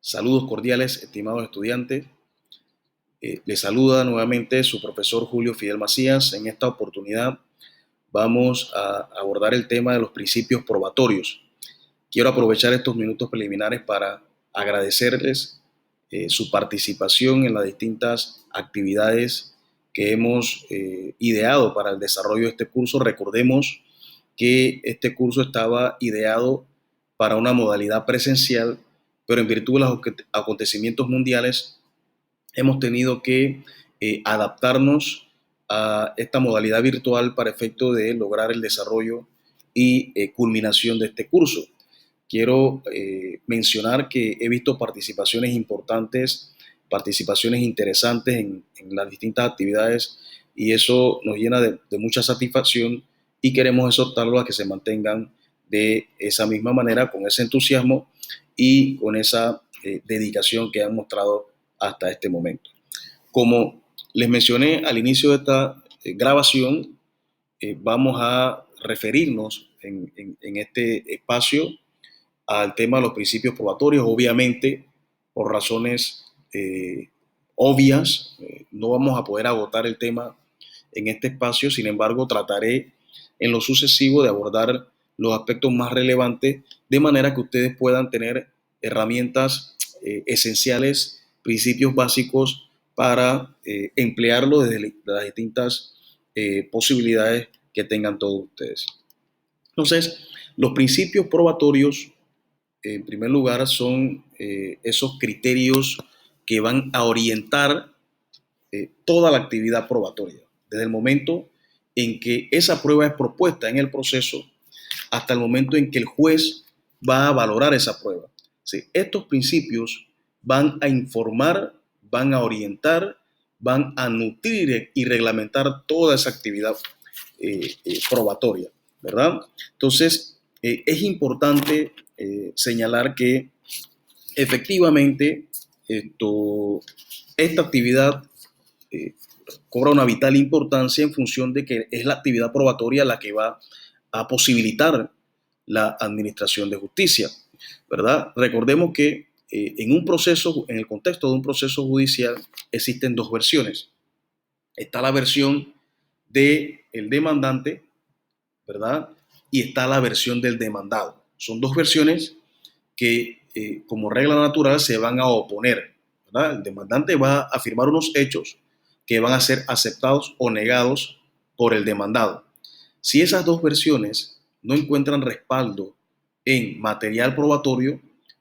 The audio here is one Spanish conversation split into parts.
Saludos cordiales, estimados estudiantes. Les saluda nuevamente su profesor Julio Fidel Macías. En esta oportunidad vamos a abordar el tema de los principios probatorios. Quiero aprovechar estos minutos preliminares para agradecerles su participación en las distintas actividades que hemos ideado para el desarrollo de este curso. Recordemos que este curso estaba ideado para una modalidad presencial, pero en virtud de los acontecimientos mundiales hemos tenido que adaptarnos a esta modalidad virtual para efecto de lograr el desarrollo y culminación de este curso. Quiero mencionar que he visto participaciones importantes, participaciones interesantes en las distintas actividades, y eso nos llena de mucha satisfacción, y queremos exhortarlos a que se mantengan de esa misma manera, con ese entusiasmo y con esa dedicación que han mostrado hasta este momento. Como les mencioné al inicio de esta grabación, vamos a referirnos en este espacio al tema de los principios probatorios. Obviamente, por razones obvias, no vamos a poder agotar el tema en este espacio. Sin embargo, trataré en lo sucesivo de abordar los aspectos más relevantes, de manera que ustedes puedan tener herramientas esenciales, principios básicos para emplearlo desde las distintas posibilidades que tengan todos ustedes. Entonces, los principios probatorios, en primer lugar, son esos criterios que van a orientar toda la actividad probatoria, desde el momento en que esa prueba es propuesta en el proceso hasta el momento en que el juez va a valorar esa prueba. Sí, estos principios van a informar, van a orientar, van a nutrir y reglamentar toda esa actividad probatoria, ¿verdad? Entonces, es importante señalar que efectivamente esta actividad cobra una vital importancia en función de que es la actividad probatoria la que va a posibilitar la administración de justicia, ¿verdad? Recordemos que en un proceso, en el contexto de un proceso judicial, existen dos versiones. Está la versión del demandante, ¿verdad? Y está la versión del demandado. Son dos versiones que, como regla natural, se van a oponer, ¿verdad? El demandante va a afirmar unos hechos que van a ser aceptados o negados por el demandado. Si esas dos versiones no encuentran respaldo en material probatorio,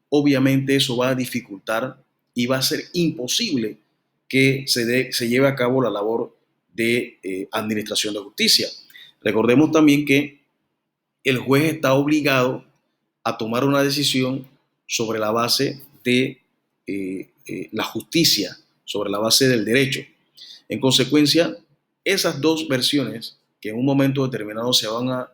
obviamente eso va a dificultar y va a ser imposible que se lleve a cabo la labor de administración de justicia. Recordemos también que el juez está obligado a tomar una decisión sobre la base de la justicia, sobre la base del derecho. En consecuencia, esas dos versiones que en un momento determinado se van a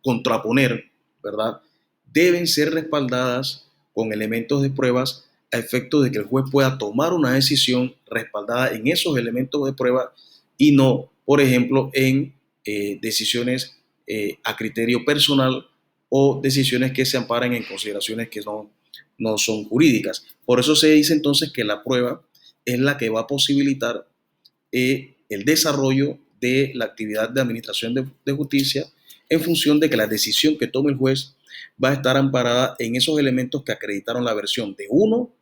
contraponer, ¿verdad? Deben ser respaldadas con elementos de pruebas a efecto de que el juez pueda tomar una decisión respaldada en esos elementos de prueba y no, por ejemplo, en decisiones a criterio personal o decisiones que se amparan en consideraciones que no son jurídicas. Por eso se dice entonces que la prueba es la que va a posibilitar el desarrollo de la actividad de administración de justicia, en función de que la decisión que tome el juez va a estar amparada en esos elementos que acreditaron la versión de uno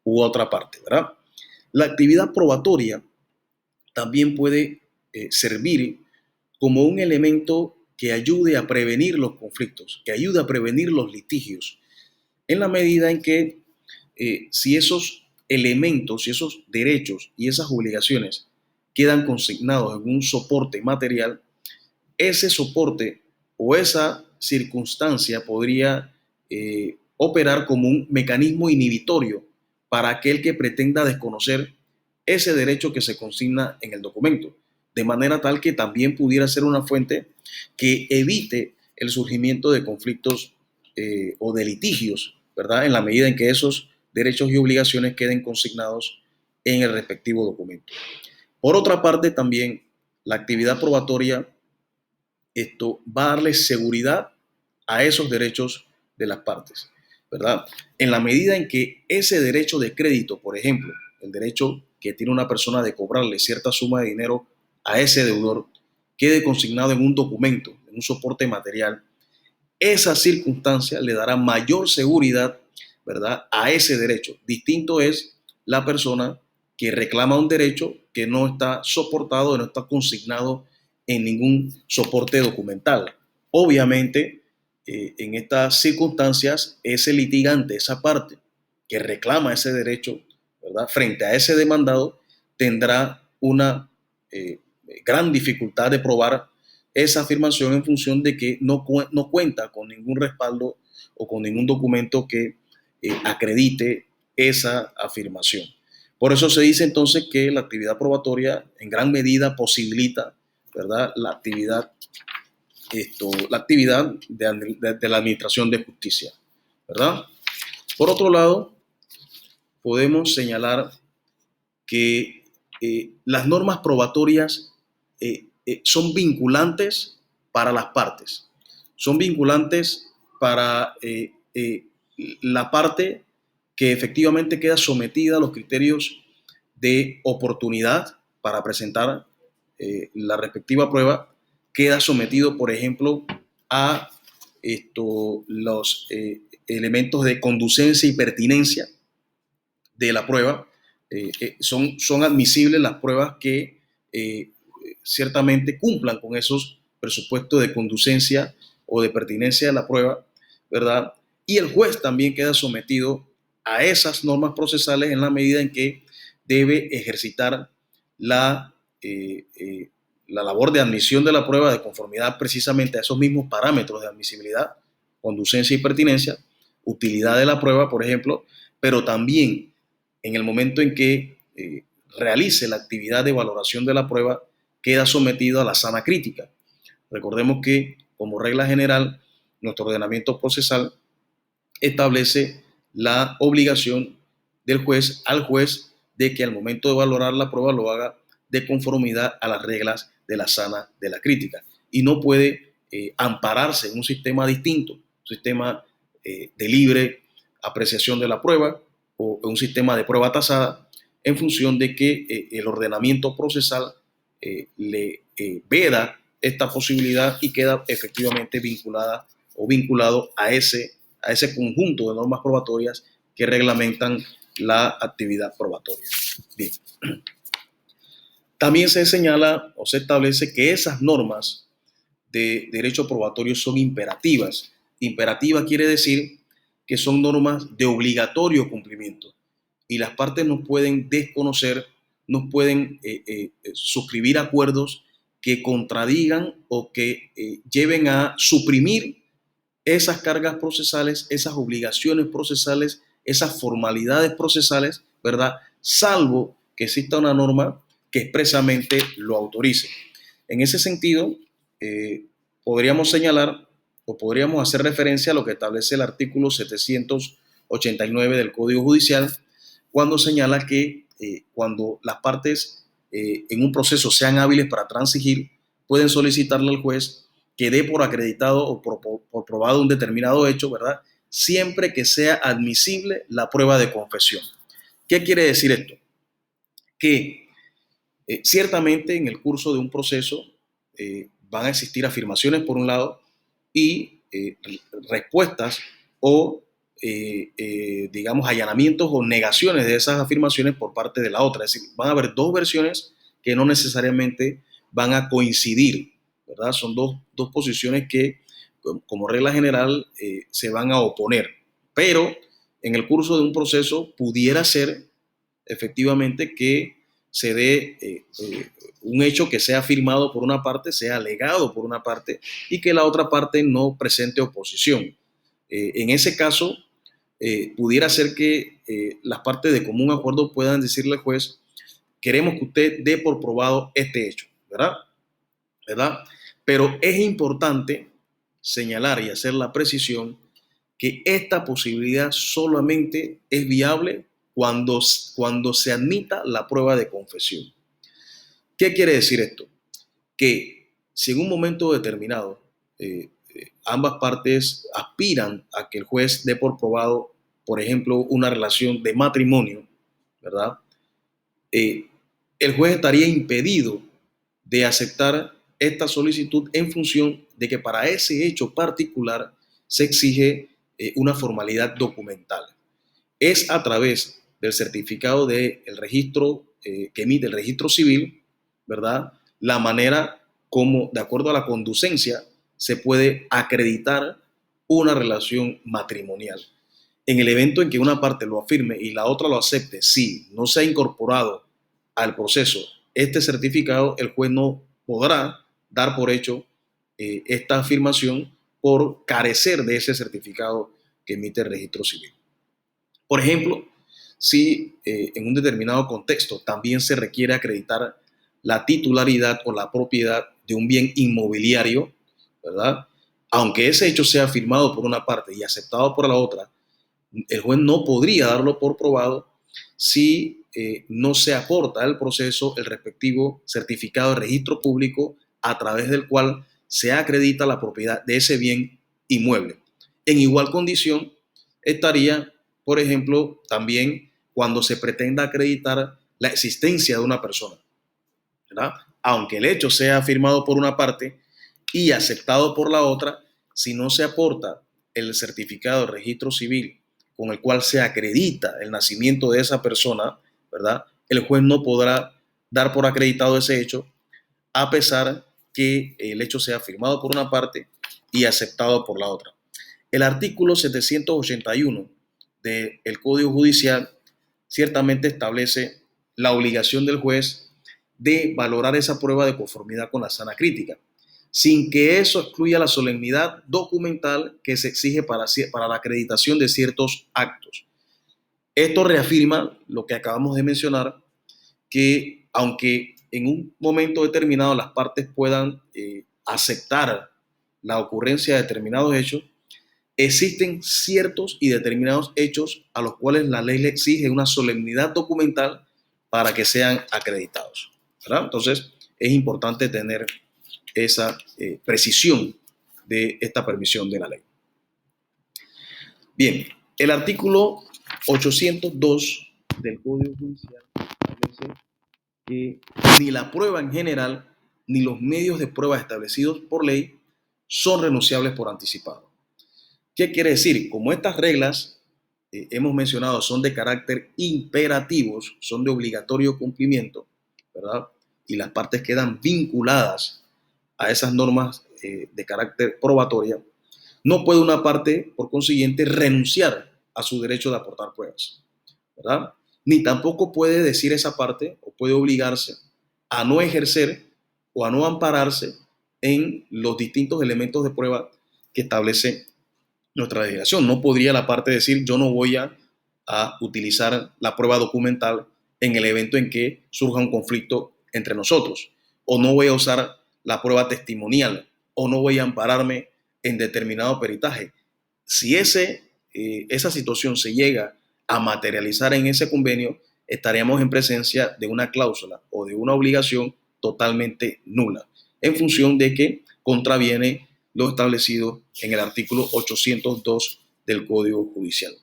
u otra parte, ¿verdad? La actividad probatoria también puede servir como un elemento que ayude a prevenir los conflictos, que ayude a prevenir los litigios, en la medida en que si esos elementos, si esos derechos y esas obligaciones quedan consignados en un soporte material, ese soporte o esa circunstancia podría operar como un mecanismo inhibitorio para aquel que pretenda desconocer ese derecho que se consigna en el documento, de manera tal que también pudiera ser una fuente que evite el surgimiento de conflictos o de litigios, ¿verdad? En la medida en que esos derechos y obligaciones queden consignados en el respectivo documento. Por otra parte, también la actividad probatoria va a darle seguridad a esos derechos de las partes. ¿verdad? En la medida en que ese derecho de crédito, por ejemplo, el derecho que tiene una persona de cobrarle cierta suma de dinero a ese deudor, quede consignado en un documento, en un soporte material, esa circunstancia le dará mayor seguridad, ¿verdad?, a ese derecho. Distinto es la persona que reclama un derecho que no está soportado, no está consignado en ningún soporte documental. Obviamente, en estas circunstancias, ese litigante, esa parte que reclama ese derecho, ¿verdad?, frente a ese demandado, tendrá una gran dificultad de probar esa afirmación en función de que no cuenta con ningún respaldo o con ningún documento que acredite esa afirmación. Por eso se dice entonces que la actividad probatoria en gran medida posibilita, ¿verdad?, la actividad de la administración de justicia, ¿verdad? Por otro lado, podemos señalar que las normas probatorias son vinculantes para las partes, son vinculantes para la parte que efectivamente queda sometida a los criterios de oportunidad para presentar la respectiva prueba, queda sometido, por ejemplo, a los elementos de conducencia y pertinencia de la prueba. Son admisibles las pruebas que ciertamente cumplan con esos presupuestos de conducencia o de pertinencia de la prueba, ¿verdad? Y el juez también queda sometido a esas normas procesales en la medida en que debe ejercitar la labor de admisión de la prueba de conformidad precisamente a esos mismos parámetros de admisibilidad, conducencia y pertinencia, utilidad de la prueba, por ejemplo, pero también en el momento en que realice la actividad de valoración de la prueba, queda sometido a la sana crítica. Recordemos que, como regla general, nuestro ordenamiento procesal establece la obligación al juez de que al momento de valorar la prueba lo haga de conformidad a las reglas de la sana de la crítica y no puede ampararse en un sistema distinto, un sistema de libre apreciación de la prueba o un sistema de prueba tasada en función de que el ordenamiento procesal le veda esta posibilidad y queda efectivamente vinculada o vinculado a ese conjunto de normas probatorias que reglamentan la actividad probatoria. Bien. También se señala o se establece que esas normas de derecho probatorio son imperativas. Imperativa quiere decir que son normas de obligatorio cumplimiento y las partes no pueden desconocer, no pueden suscribir acuerdos que contradigan o que lleven a suprimir esas cargas procesales, esas obligaciones procesales, esas formalidades procesales, ¿verdad? Salvo que exista una norma que expresamente lo autorice. En ese sentido, podríamos señalar o podríamos hacer referencia a lo que establece el artículo 789 del Código Judicial, cuando señala que cuando las partes en un proceso sean hábiles para transigir, pueden solicitarle al juez que dé por acreditado o por probado un determinado hecho, ¿verdad? Siempre que sea admisible la prueba de confesión. ¿Qué quiere decir esto? Que ciertamente en el curso de un proceso van a existir afirmaciones por un lado y respuestas o digamos allanamientos o negaciones de esas afirmaciones por parte de la otra. Es decir, van a haber dos versiones que no necesariamente van a coincidir, ¿verdad? Son dos posiciones que como regla general se van a oponer, pero en el curso de un proceso pudiera ser efectivamente que se dé un hecho que sea firmado por una parte, sea alegado por una parte y que la otra parte no presente oposición. En ese caso, pudiera ser que las partes de común acuerdo puedan decirle al juez, queremos que usted dé por probado este hecho, ¿verdad? Pero es importante señalar y hacer la precisión que esta posibilidad solamente es viable cuando se admita la prueba de confesión. ¿Qué quiere decir esto? Que si en un momento determinado ambas partes aspiran a que el juez dé por probado, por ejemplo, una relación de matrimonio, ¿verdad? El juez estaría impedido de aceptar esta solicitud en función de que para ese hecho particular se exige una formalidad documental. Es a través del certificado del registro que emite el registro civil, ¿verdad? La manera como, de acuerdo a la conducencia, se puede acreditar una relación matrimonial. En el evento en que una parte lo afirme y la otra lo acepte, si no se ha incorporado al proceso este certificado, el juez no podrá dar por hecho esta afirmación por carecer de ese certificado que emite el registro civil. Por ejemplo, si en un determinado contexto también se requiere acreditar la titularidad o la propiedad de un bien inmobiliario, ¿verdad? Aunque ese hecho sea firmado por una parte y aceptado por la otra, el juez no podría darlo por probado si no se aporta al proceso el respectivo certificado de registro público a través del cual se acredita la propiedad de ese bien inmueble. En igual condición estaría, por ejemplo, también cuando se pretenda acreditar la existencia de una persona, ¿verdad? Aunque el hecho sea firmado por una parte y aceptado por la otra, si no se aporta el certificado de registro civil con el cual se acredita el nacimiento de esa persona, ¿verdad? El juez no podrá dar por acreditado ese hecho, a pesar que el hecho sea firmado por una parte y aceptado por la otra. El artículo 781 del Código Judicial ciertamente establece la obligación del juez de valorar esa prueba de conformidad con la sana crítica, sin que eso excluya la solemnidad documental que se exige para la acreditación de ciertos actos. Esto reafirma lo que acabamos de mencionar, que aunque en un momento determinado las partes puedan aceptar la ocurrencia de determinados hechos, existen ciertos y determinados hechos a los cuales la ley le exige una solemnidad documental para que sean acreditados, ¿verdad? Entonces, es importante tener esa precisión de esta permisión de la ley. Bien, el artículo 802 del Código Judicial establece que ni la prueba en general ni los medios de prueba establecidos por ley son renunciables por anticipado. ¿Qué quiere decir? Como estas reglas hemos mencionado son de carácter imperativos, son de obligatorio cumplimiento, ¿verdad? Y las partes quedan vinculadas a esas normas de carácter probatoria, no puede una parte, por consiguiente, renunciar a su derecho de aportar pruebas, ¿verdad? Ni tampoco puede decir esa parte o puede obligarse a no ejercer o a no ampararse en los distintos elementos de prueba que establece nuestra legislación. No podría la parte decir yo no voy a utilizar la prueba documental en el evento en que surja un conflicto entre nosotros, o no voy a usar la prueba testimonial, o no voy a ampararme en determinado peritaje. Si esa situación se llega a materializar en ese convenio, estaríamos en presencia de una cláusula o de una obligación totalmente nula, en función de que contraviene lo establecido en el artículo 802 del Código Judicial.